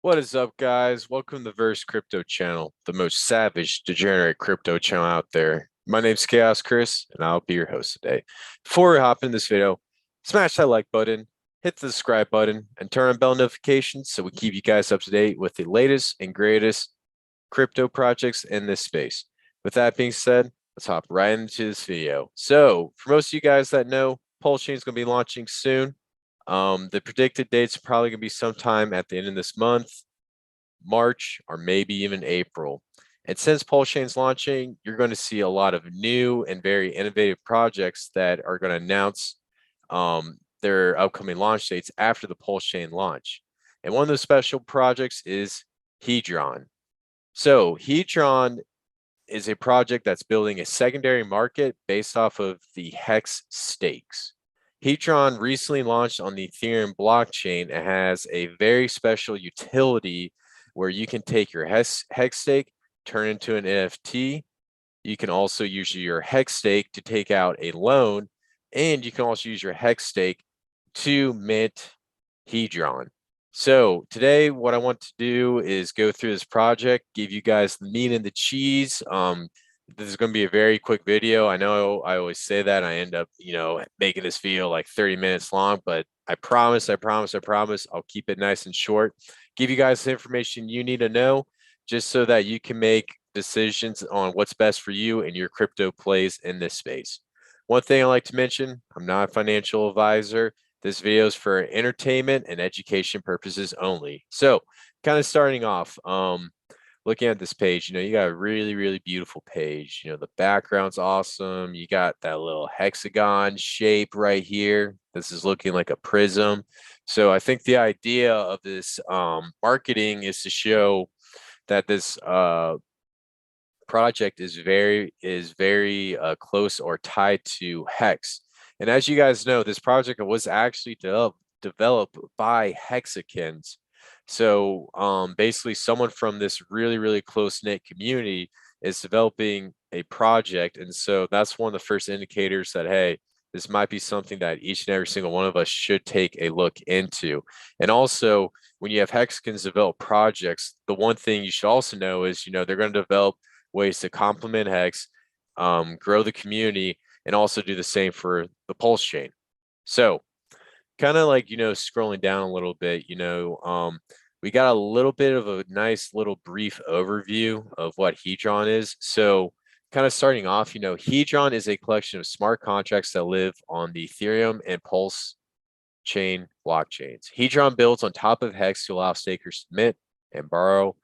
What is up, guys? Welcome to the Verse Crypto channel, the most savage, degenerate crypto channel out there. My name's Chaos Chris, and I'll be your host today. Before we hop in this video, smash that like button, hit the subscribe button, and turn on bell notifications so we keep you guys up to date with the latest and greatest crypto projects in this space. With that being said, let's hop right into this video. So, for most of you guys that know, Pulsechain is going to be launching soon. The predicted date's probably going to be sometime at the end of this month, March, or maybe even April. And since Pulsechain's launching, you're going to see a lot of new and very innovative projects that are going to announce their upcoming launch dates after the Pulsechain launch. And one of those special projects is Hedron. So Hedron is a project that's building a secondary market based off of the Hex stakes. Hedron recently launched on the Ethereum blockchain. It has a very special utility where you can take your Hex stake, turn into an NFT. You can also use your Hex stake to take out a loan, and you can also use your Hex stake to mint Hedron. So today, what I want to do is go through this project, give you guys the meat and the cheese. This is going to be a very quick video. I know I always say that. I end up, making this video like 30 minutes long, but I promise, I'll keep it nice and short. Give you guys the information you need to know just so that you can make decisions on what's best for you and your crypto plays in this space. One thing I like to mention, I'm not a financial advisor. This video is for entertainment and education purposes only. So kind of starting off, looking at this page, you got a really, really beautiful page. The background's awesome. You got that little hexagon shape right here. This is looking like a prism. So I think the idea of this marketing is to show that this project is very close or tied to Hex. And as you guys know, this project was actually developed by Hexicans. So basically someone from this really, really close-knit community is developing a project. And so that's one of the first indicators that, hey, this might be something that each and every single one of us should take a look into. And also, when you have Hexicans develop projects, the one thing you should also know is, they're going to develop ways to complement Hex, grow the community, and also do the same for the Pulsechain. So kind of like, scrolling down a little bit, we got a little bit of a nice little brief overview of what Hedron is. So kind of starting off, Hedron is a collection of smart contracts that live on the Ethereum and Pulsechain blockchains. Hedron builds on top of Hex to allow stakers to mint and borrow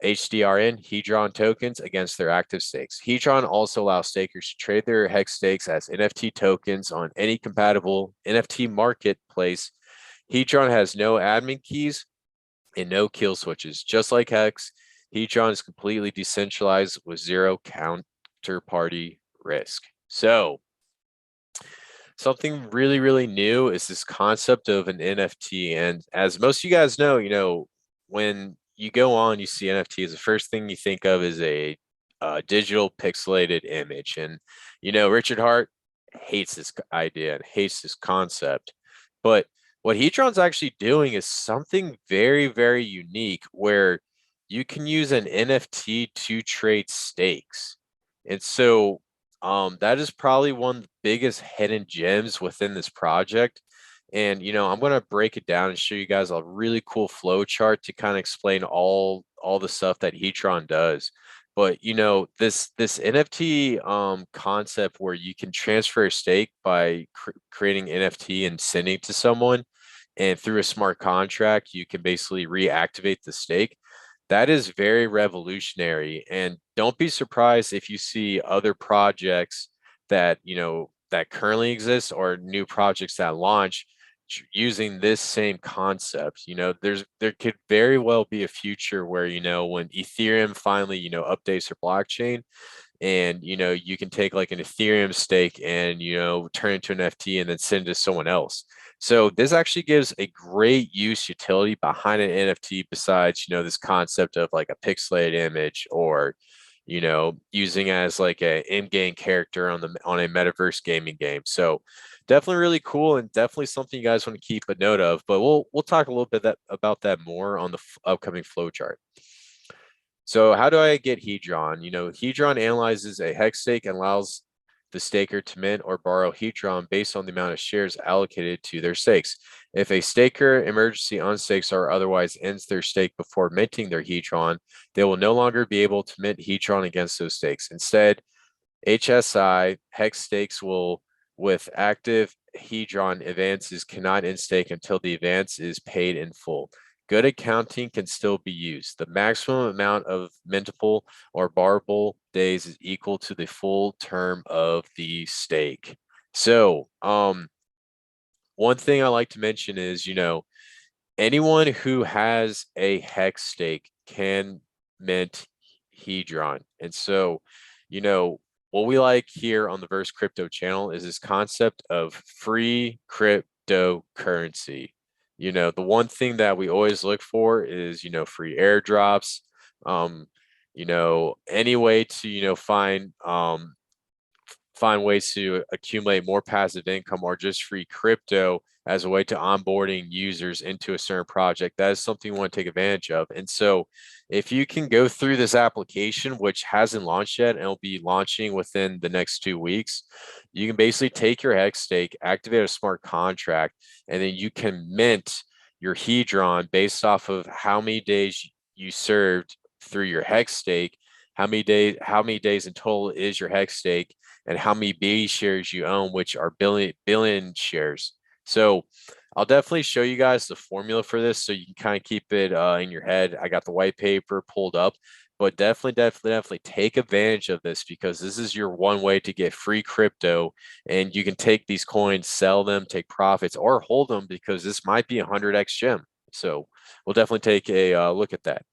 HDRN Hedron tokens against their active stakes. Hedron also allows stakers to trade their Hex stakes as NFT tokens on any compatible NFT marketplace. Hedron has no admin keys and no kill switches. Just like Hex, Hedron is completely decentralized with zero counterparty risk. So something really, really new is this concept of an NFT. And as most of you guys know, when you go on, you see NFTs, the first thing you think of is a digital pixelated image. And, Richard Hart hates this idea and hates this concept. But what Hedron's actually doing is something very, very unique where you can use an NFT to trade stakes. And so that is probably one of the biggest hidden gems within this project. And, I'm going to break it down and show you guys a really cool flow chart to kind of explain all the stuff that Hedron does. But, this NFT concept where you can transfer a stake by creating NFT and sending it to someone, and through a smart contract, you can basically reactivate the stake. That is very revolutionary. And don't be surprised if you see other projects that, that currently exist or new projects that launch using this same concept. There could very well be a future where, when Ethereum finally, updates their blockchain, and you can take like an Ethereum stake and turn into an NFT and then send it to someone else. So this actually gives a great use utility behind an NFT besides this concept of like a pixelated image, or using as like a in-game character on a metaverse gaming game. So definitely really cool and definitely something you guys want to keep a note of. But we'll talk a little bit about that more on the upcoming flow chart. So how do I get Hedron? Hedron analyzes a hex stake and allows the staker to mint or borrow Hedron based on the amount of shares allocated to their stakes. If a staker emergency unstakes or otherwise ends their stake before minting their Hedron, they will no longer be able to mint Hedron against those stakes. Instead, HSI hex stakes will, with active Hedron advances, cannot end stake until the advance is paid in full. Good accounting can still be used. The maximum amount of mintable or borrowable days is equal to the full term of the stake. So, one thing I like to mention is, anyone who has a hex stake can mint Hedron. And so, what we like here on the Verse Crypto channel is this concept of free cryptocurrency. The one thing that we always look for is, free airdrops, any way to, find ways to accumulate more passive income or just free crypto as a way to onboarding users into a certain project. That is something you want to take advantage of. And so if you can go through this application, which hasn't launched yet and will be launching within the next 2 weeks, you can basically take your hex stake, activate a smart contract, and then you can mint your Hedron based off of how many days you served through your hex stake, how many days in total is your hex stake, and how many B shares you own, which are billion shares. So I'll definitely show you guys the formula for this so you can kind of keep it in your head. I got the white paper pulled up, but definitely take advantage of this because this is your one way to get free crypto, and you can take these coins, sell them, take profits, or hold them because this might be 100x gem. So we'll definitely take a look at that.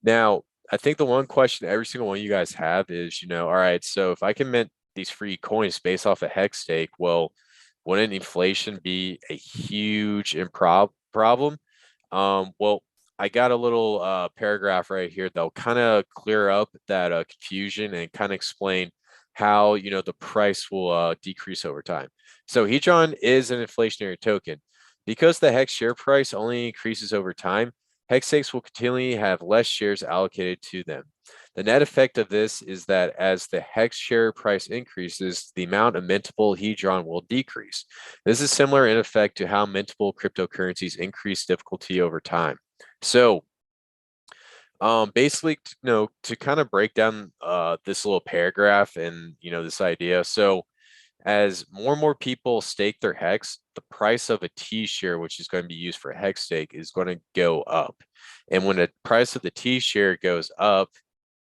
Now, I think the one question every single one of you guys have is, all right, so if I can mint these free coins based off a hex stake, well, wouldn't inflation be a huge problem? Well, I got a little paragraph right here that'll kind of clear up that confusion and kind of explain how the price will decrease over time. So Hedron is an inflationary token. Because the hex share price only increases over time, hex stakes will continually have less shares allocated to them. The net effect of this is that as the hex share price increases, the amount of mintable Hedron will decrease. This is similar in effect to how mintable cryptocurrencies increase difficulty over time. So basically, to kind of break down this little paragraph and this idea. So as more and more people stake their hex, the price of a T share, which is going to be used for hex stake, is going to go up. And when the price of the T share goes up,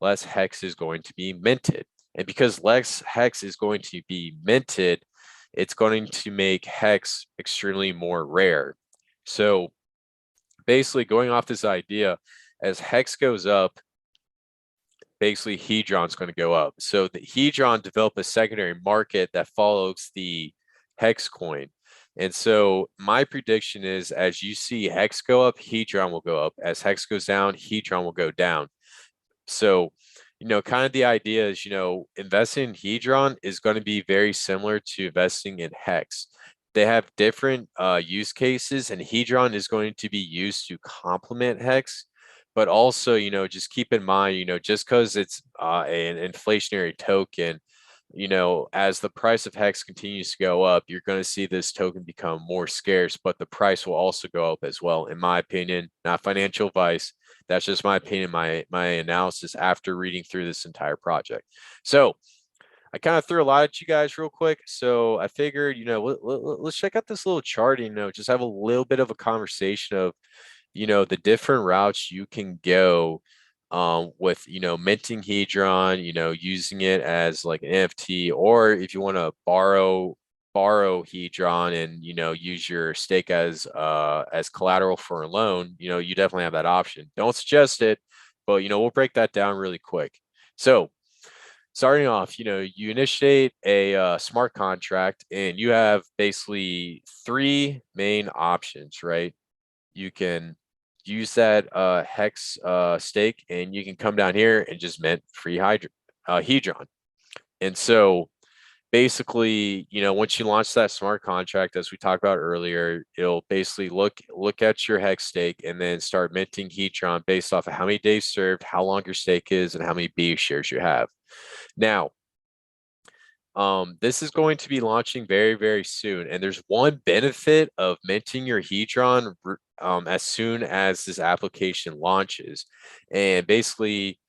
less hex is going to be minted. And because less hex is going to be minted, it's going to make hex extremely more rare. So basically, going off this idea, as hex goes up, basically Hedron's going to go up. So the Hedron develop a secondary market that follows the hex coin. And so my prediction is as you see hex go up, Hedron will go up. As hex goes down, Hedron will go down. So, kind of the idea is, investing in Hedron is going to be very similar to investing in hex. They have different use cases, and Hedron is going to be used to complement hex. But also, just keep in mind, just because it's an inflationary token, as the price of hex continues to go up, you're going to see this token become more scarce, but the price will also go up as well, in my opinion. Not financial advice. That's just my opinion, my analysis after reading through this entire project. So I kind of threw a lot at you guys real quick. So I figured, let's check out this little chart, just have a little bit of a conversation of, the different routes you can go with, minting Hedron, using it as like an NFT, or if you want to borrow Hedron and, use your stake as collateral for a loan, you definitely have that option. Don't suggest it, but, we'll break that down really quick. So starting off, you initiate a smart contract and you have basically 3 main options, right? You can use that hex stake and you can come down here and just mint free Hedron. And so basically, once you launch that smart contract, as we talked about earlier, it'll basically look at your Hex stake and then start minting Hedron based off of how many days served, how long your stake is, and how many B shares you have. Now, this is going to be launching very, very soon. And there's one benefit of minting your Hedron as soon as this application launches. And basically,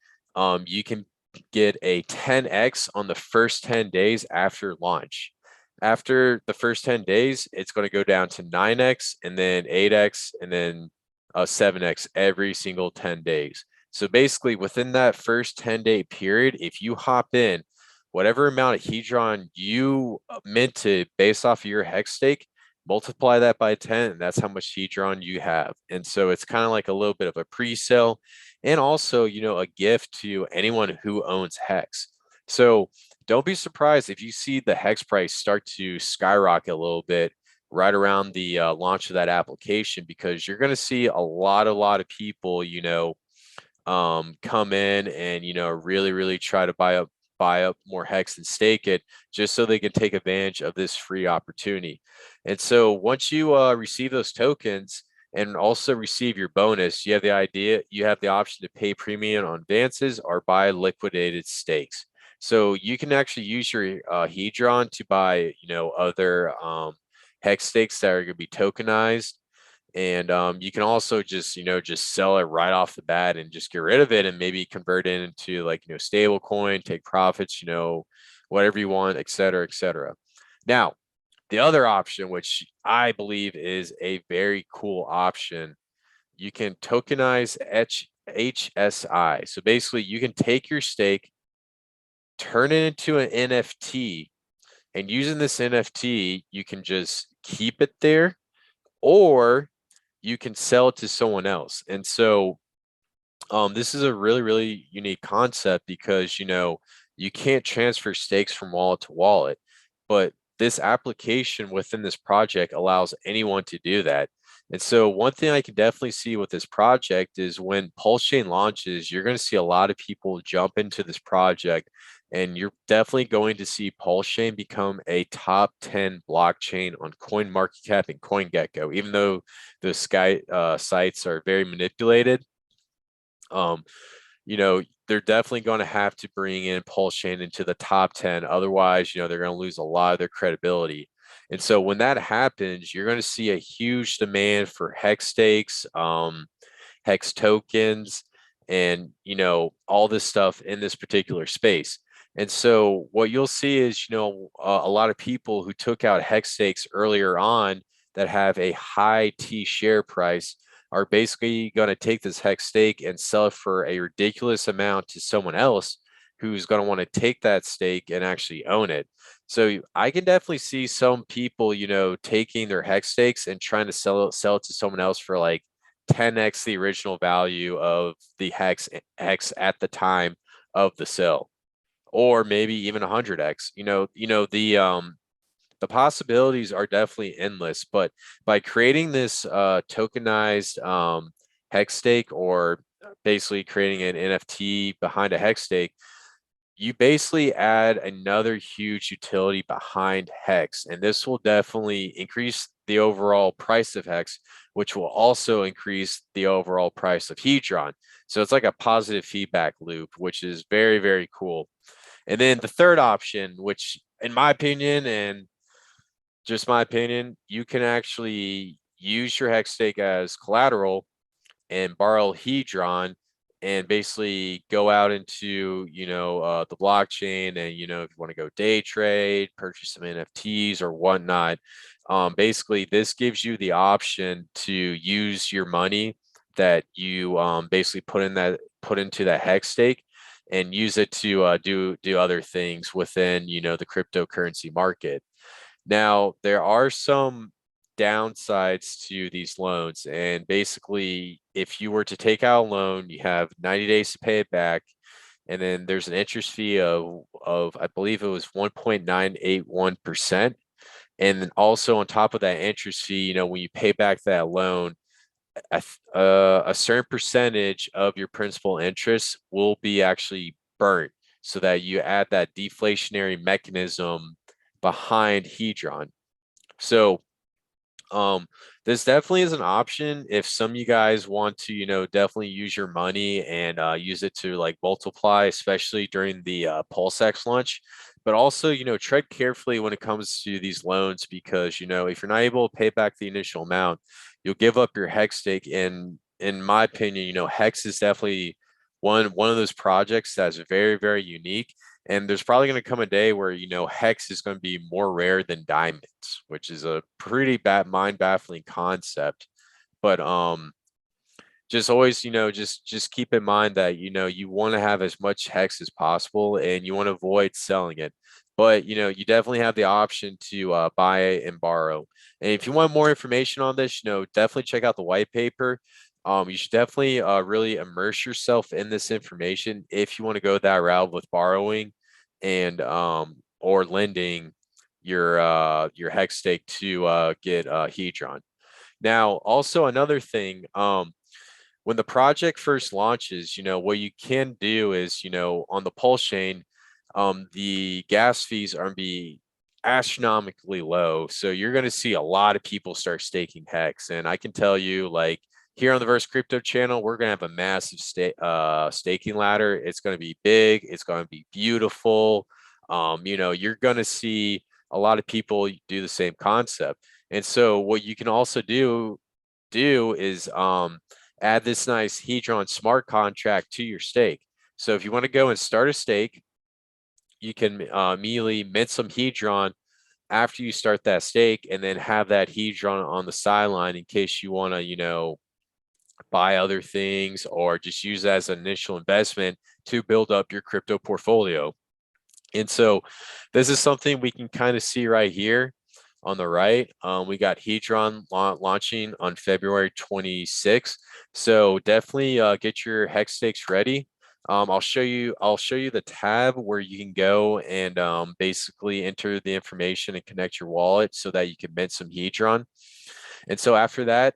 you can get a 10x on the first 10 days after launch. After the first 10 days, it's going to go down to 9x and then 8x and then 7x every single 10 days. So basically, within that first 10-day period, if you hop in, whatever amount of Hedron you minted based off of your Hex stake, multiply that by 10, and that's how much Hedron you have. And so it's kind of like a little bit of a pre-sale and also, a gift to anyone who owns Hex. So don't be surprised if you see the Hex price start to skyrocket a little bit right around the launch of that application, because you're going to see a lot of people, come in and, really, really try to buy up more Hex and stake it just so they can take advantage of this free opportunity. And so once you receive those tokens and also receive your bonus, you have the option to pay premium on advances or buy liquidated stakes. So you can actually use your Hedron to buy, other Hex stakes that are going to be tokenized. And you can also just sell it right off the bat and just get rid of it and maybe convert it into like stable coin, take profits, whatever you want, et cetera, et cetera. Now, the other option, which I believe is a very cool option, you can tokenize HSI. So basically, you can take your stake, turn it into an NFT, and using this NFT, you can just keep it there, or you can sell it to someone else. And so this is a really, really unique concept because, you can't transfer stakes from wallet to wallet, but this application within this project allows anyone to do that. And so one thing I can definitely see with this project is when Pulsechain launches, you're going to see a lot of people jump into this project, and you're definitely going to see Pulsechain become a top 10 blockchain on CoinMarketCap and CoinGecko, even though the sites are very manipulated. They're definitely going to have to bring in Pulsechain into the top 10. Otherwise, they're going to lose a lot of their credibility. And so when that happens, you're going to see a huge demand for Hex stakes, Hex tokens, and, all this stuff in this particular space. And so what you'll see is, a lot of people who took out Hex stakes earlier on that have a high T share price are basically going to take this Hex stake and sell it for a ridiculous amount to someone else who's going to want to take that stake and actually own it. So I can definitely see some people, taking their Hex stakes and trying to sell it to someone else for like 10x the original value of the Hex at the time of the sale, or maybe even 100x. The possibilities are definitely endless, but by creating this tokenized Hex stake, or basically creating an NFT behind a Hex stake, you basically add another huge utility behind Hex, and this will definitely increase the overall price of Hex, which will also increase the overall price of Hedron. So it's like a positive feedback loop, which is very, very cool. And then the third option, which in my opinion, and just my opinion, you can actually use your Hex stake as collateral and borrow Hedron and basically go out into, the blockchain. And, if you want to go day trade, purchase some NFTs or whatnot, basically this gives you the option to use your money that you basically put into that Hex stake and use it to do other things within, the cryptocurrency market. Now, there are some downsides to these loans. And basically, if you were to take out a loan, you have 90 days to pay it back. And then there's an interest fee of I believe it was 1.981%. And then also on top of that interest fee, when you pay back that loan, a certain percentage of your principal interest will be actually burnt, so that you add that deflationary mechanism behind Hedron. So this definitely is an option if some of you guys want to, definitely use your money and use it to like multiply, especially during the Pulsechain launch. But also, tread carefully when it comes to these loans because, if you're not able to pay back the initial amount, you'll give up your Hex stake. And in my opinion, Hex is definitely one of those projects that's very, very unique. And there's probably going to come a day where, Hex is going to be more rare than diamonds, which is a pretty mind baffling concept. But just always, just keep in mind that, you want to have as much Hex as possible and you want to avoid selling it. But, you definitely have the option to buy and borrow. And if you want more information on this, definitely check out the white paper. You should definitely really immerse yourself in this information if you want to go that route with borrowing and or lending your Hex stake to get Hedron. Now, also another thing, when the project first launches, what you can do is, on the Pulsechain, the gas fees are going to be astronomically low. So you're going to see a lot of people start staking Hex. And I can tell you, like, here on the Verse Crypto channel, we're going to have a massive staking ladder. It's going to be big. It's going to be beautiful. You're going to see a lot of people do the same concept. And so what you can also do is add this nice Hedron smart contract to your stake. So if you want to go and start a stake, you can immediately mint some Hedron after you start that stake and then have that Hedron on the sideline in case you want to, buy other things or just use it as an initial investment to build up your crypto portfolio. And so this is something we can kind of see right here on the right. We got Hedron launching on February 26th. So definitely get your Hex stakes ready. I'll show you the tab where you can go and basically enter the information and connect your wallet so that you can mint some Hedron. And so after that,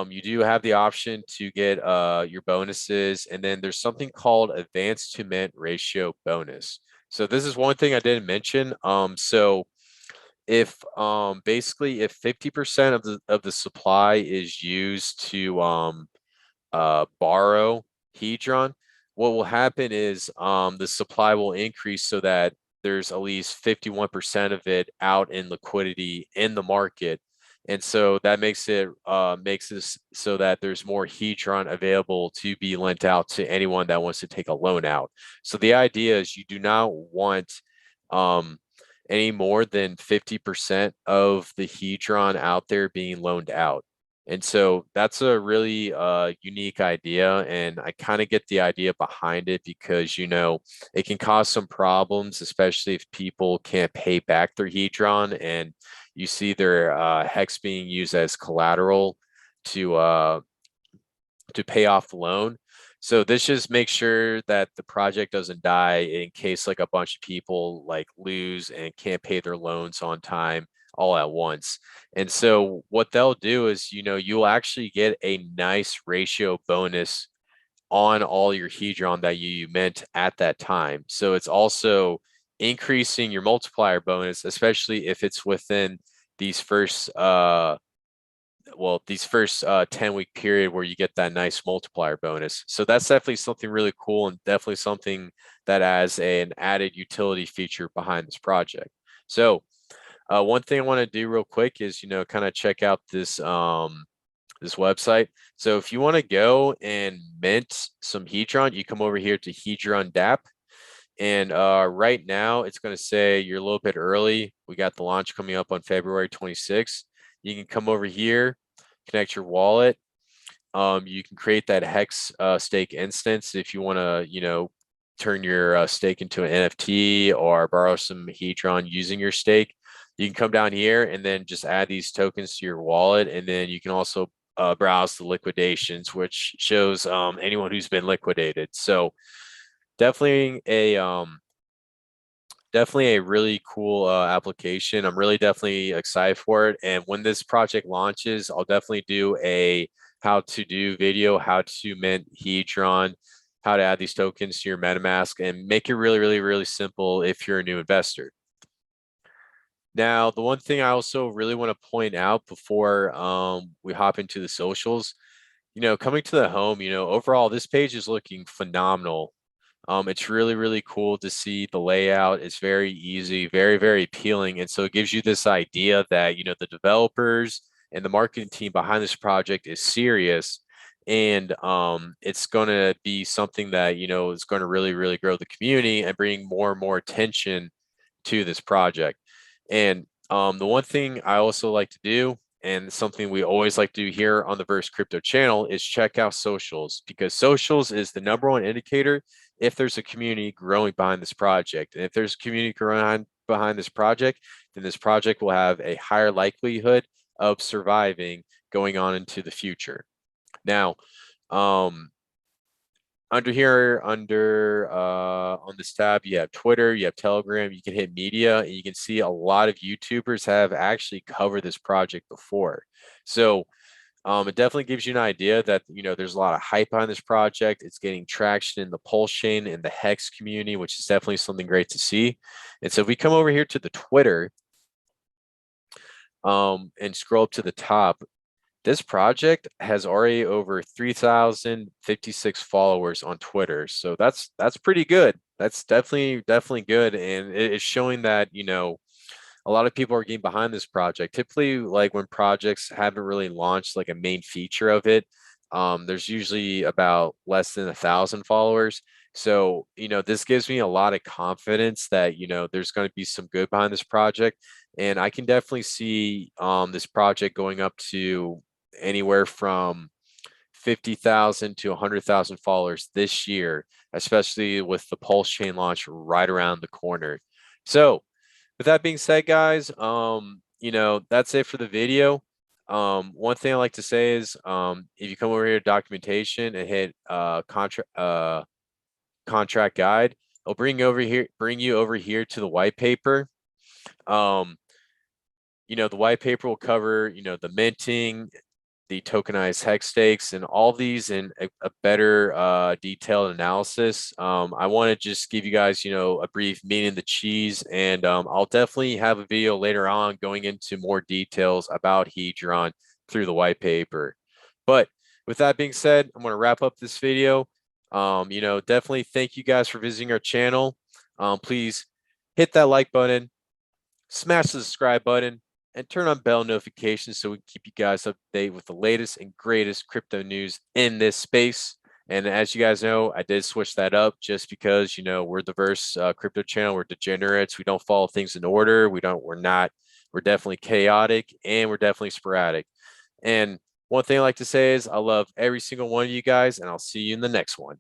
you do have the option to get your bonuses, and then there's something called advance to mint ratio bonus. So this is one thing I didn't mention. So if basically if 50% of the supply is used to borrow Hedron, what will happen is the supply will increase so that there's at least 51% of it out in liquidity in the market. And so that makes this so that there's more Hedron available to be lent out to anyone that wants to take a loan out. So the idea is you do not want any more than 50% of the Hedron out there being loaned out. And so that's a really unique idea. And I kind of get the idea behind it because, it can cause some problems, especially if people can't pay back their Hedron and you see their Hex being used as collateral to pay off the loan. So this just makes sure that the project doesn't die in case like a bunch of people like lose and can't pay their loans on time all at once. And so what they'll do is, you'll actually get a nice ratio bonus on all your Hedron that you mint at that time. So it's also increasing your multiplier bonus, especially if it's within these first 10-week period where you get that nice multiplier bonus. So that's definitely something really cool and definitely something that has an added utility feature behind this project. So one thing I want to do real quick is, kind of check out this this website. So if you want to go and mint some Hedron, you come over here to Hedron DAP. And right now it's going to say you're a little bit early. We got the launch coming up on February 26th. You can come over here, connect your wallet. You can create that Hex stake instance if you want to, turn your stake into an NFT or borrow some Hedron using your stake. You can come down here and then just add these tokens to your wallet. And then you can also browse the liquidations, which shows anyone who's been liquidated. So definitely a really cool application. I'm really definitely excited for it. And when this project launches, I'll definitely do a how to do video, how to mint Hedron, how to add these tokens to your MetaMask and make it really, really, really simple if you're a new investor. Now, the one thing I also really want to point out before we hop into the socials, coming to the home, overall, this page is looking phenomenal. It's really, really cool to see the layout. It's very easy, very, very appealing. And so it gives you this idea that, the developers and the marketing team behind this project is serious. And it's going to be something that, is going to really, really grow the community and bring more and more attention to this project. And the one thing I also like to do, and something we always like to do here on the Verse Crypto channel, is check out socials, because socials is the #1 indicator if there's a community growing behind this project. And if there's a community growing behind this project, then this project will have a higher likelihood of surviving going on into the future. Now, under here, on this tab, you have Twitter, you have Telegram, you can hit media, and you can see a lot of YouTubers have actually covered this project before. So it definitely gives you an idea that, there's a lot of hype on this project. It's getting traction in the Pulsechain and the Hex community, which is definitely something great to see. And so if we come over here to the Twitter and scroll up to the top, this project has already over 3,056 followers on Twitter. So that's pretty good. That's definitely good. And it's showing that, a lot of people are getting behind this project. Typically, like when projects haven't really launched like a main feature of it, there's usually about less than 1,000 followers. So, this gives me a lot of confidence that, there's going to be some good behind this project. And I can definitely see this project going up to anywhere from 50,000 to 100,000 followers this year, especially with the Pulsechain launch right around the corner. So, with that being said, guys, that's it for the video. One thing I like to say is, if you come over here to documentation and hit contract guide, it'll bring you over here to the white paper. The white paper will cover, the minting, the tokenized hex stakes, and all these in a better detailed analysis. I want to just give you guys, a brief meat and the cheese, and I'll definitely have a video later on going into more details about Hedron through the white paper. But with that being said, I'm going to wrap up this video. Definitely thank you guys for visiting our channel. Please hit that like button, smash the subscribe button, and turn on bell notifications so we can keep you guys up to date with the latest and greatest crypto news in this space. And as you guys know, I did switch that up just because, we're the Verse crypto channel. We're degenerates. We don't follow things in order. We're definitely chaotic, and we're definitely sporadic. And one thing I like to say is I love every single one of you guys, and I'll see you in the next one.